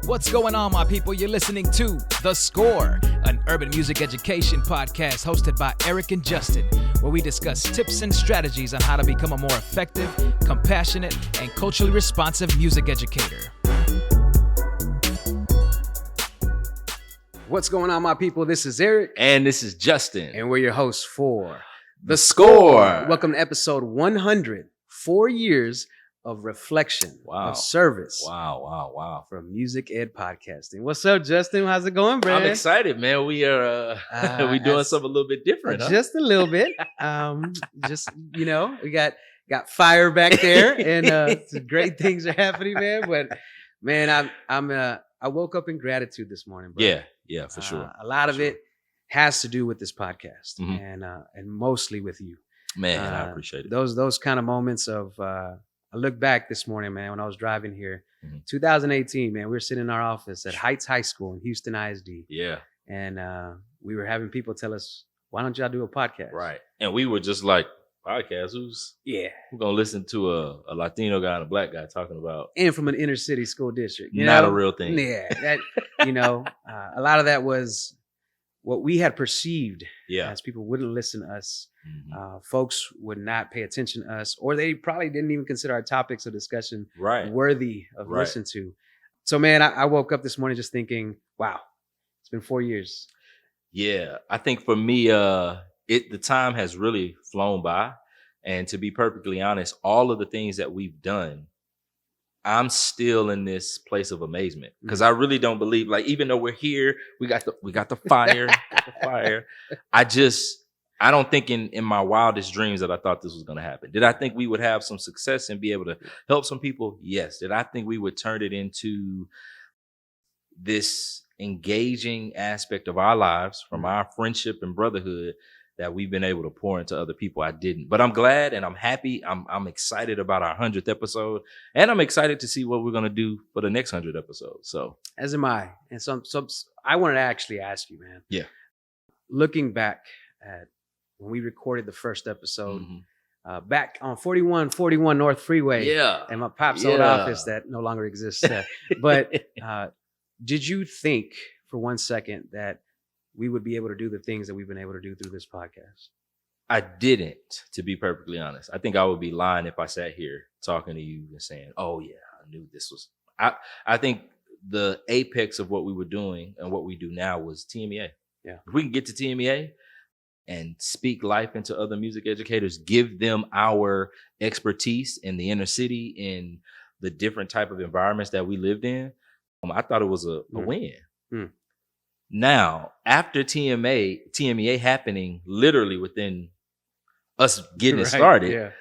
What's going on, my people? You're listening to The Score, an urban music education podcast hosted by Eric and Justin, where we discuss tips and strategies on how to become a more effective, compassionate, and culturally responsive music educator. What's going on, my people? This is Eric. And this is Justin. And we're your hosts for The Score. Welcome to episode 100, 4 years of reflection, of service. Wow. From Music Ed Podcasting. What's up, Justin? How's it going, bro? I'm excited, man. We are we doing something a little bit different, huh? Just a little bit. We got fire back there, and some great things are happening, man. But man, I woke up in gratitude this morning, bro. Yeah, for sure. A lot of it has to do with this podcast, Mm-hmm. and mostly with you. Man, I appreciate it. Those kind of moments of I look back this morning, man, when I was driving here, 2018, man, we were sitting in our office at Heights High School in Houston ISD. Yeah. And we were having people tell us, why don't y'all do a podcast? Right. And we were just like, podcast, who's going to listen to a Latino guy and a black guy talking about? And from an inner city school district. Not a real thing. Yeah. That, a lot of that was what we had perceived as people wouldn't listen to us. Mm-hmm. Folks would not pay attention to us, or they probably didn't even consider our topics of discussion worthy of listening to. So, man, I woke up this morning just thinking, wow, it's been 4 years. Yeah, I think for me, the time has really flown by. And to be perfectly honest, all of the things that we've done, I'm still in this place of amazement because I really don't believe, like, even though we're here, we got the fire, I don't think in my wildest dreams that I thought this was going to happen. Did I think we would have some success and be able to help some people? Yes. Did I think we would turn it into this engaging aspect of our lives from our friendship and brotherhood that we've been able to pour into other people? I didn't, but I'm glad and I'm happy. I'm excited about our 100th episode, and I'm excited to see what we're going to do for the next 100 episodes. So as am I. And so I wanted to actually ask you, man. Yeah. Looking back at when we recorded the first episode, back on 4141 North Freeway. Yeah. And my pop's old office that no longer exists. But did you think for 1 second that we would be able to do the things that we've been able to do through this podcast? I didn't, to be perfectly honest. I think I would be lying if I sat here talking to you and saying, oh yeah, I knew this was, I think the apex of what we were doing and what we do now was TMEA. Yeah. If we can get to TMEA and speak life into other music educators, give them our expertise in the inner city, in the different type of environments that we lived in, I thought it was a win. Now, after TMEA happening literally within us getting it started,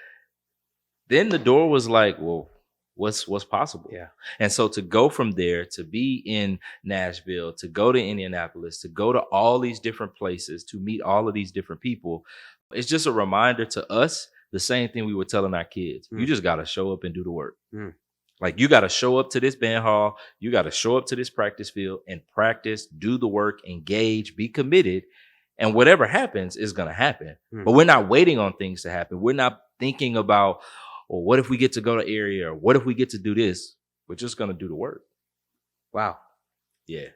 then the door was like, well, what's possible? Yeah. And so to go from there, to be in Nashville, to go to Indianapolis, to go to all these different places, to meet all of these different people, it's just a reminder to us, the same thing we were telling our kids. You just got to show up and do the work. Like, you got to show up to this band hall. You got to show up to this practice field and practice, do the work, engage, be committed. And whatever happens is going to happen. But we're not waiting on things to happen. We're not thinking about, well, what if we get to go to area? Or what if we get to do this? We're just going to do the work. Wow. Yeah.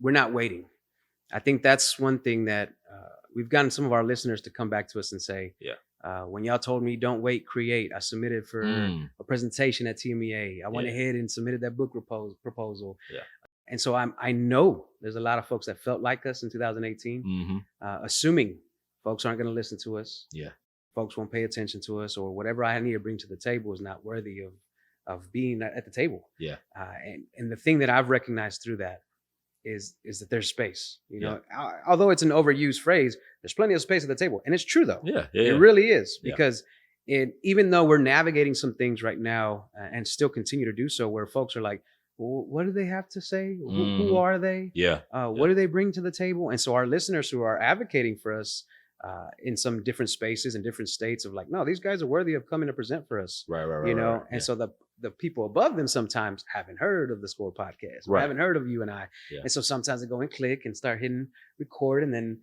We're not waiting. I think that's one thing that we've gotten some of our listeners to come back to us and say, when y'all told me don't wait, create, I submitted for a presentation at TMEA. I went ahead and submitted that book proposal. Yeah. And so I know there's a lot of folks that felt like us in 2018, assuming folks aren't going to listen to us. Yeah. Folks won't pay attention to us, or whatever I need to bring to the table is not worthy of being at the table. Yeah. And the thing that I've recognized through that is that there's space. Although it's an overused phrase, there's plenty of space at the table. And it's true, though. It really is. Because even though we're navigating some things right now and still continue to do so, where folks are like, well, what do they have to say? Who are they? What do they bring to the table? And so our listeners who are advocating for us in some different spaces and different states of like, no, these guys are worthy of coming to present for us. Right. And so the people above them sometimes haven't heard of the Score podcast, or haven't heard of you and I. And so sometimes they go and click and start hitting record, and then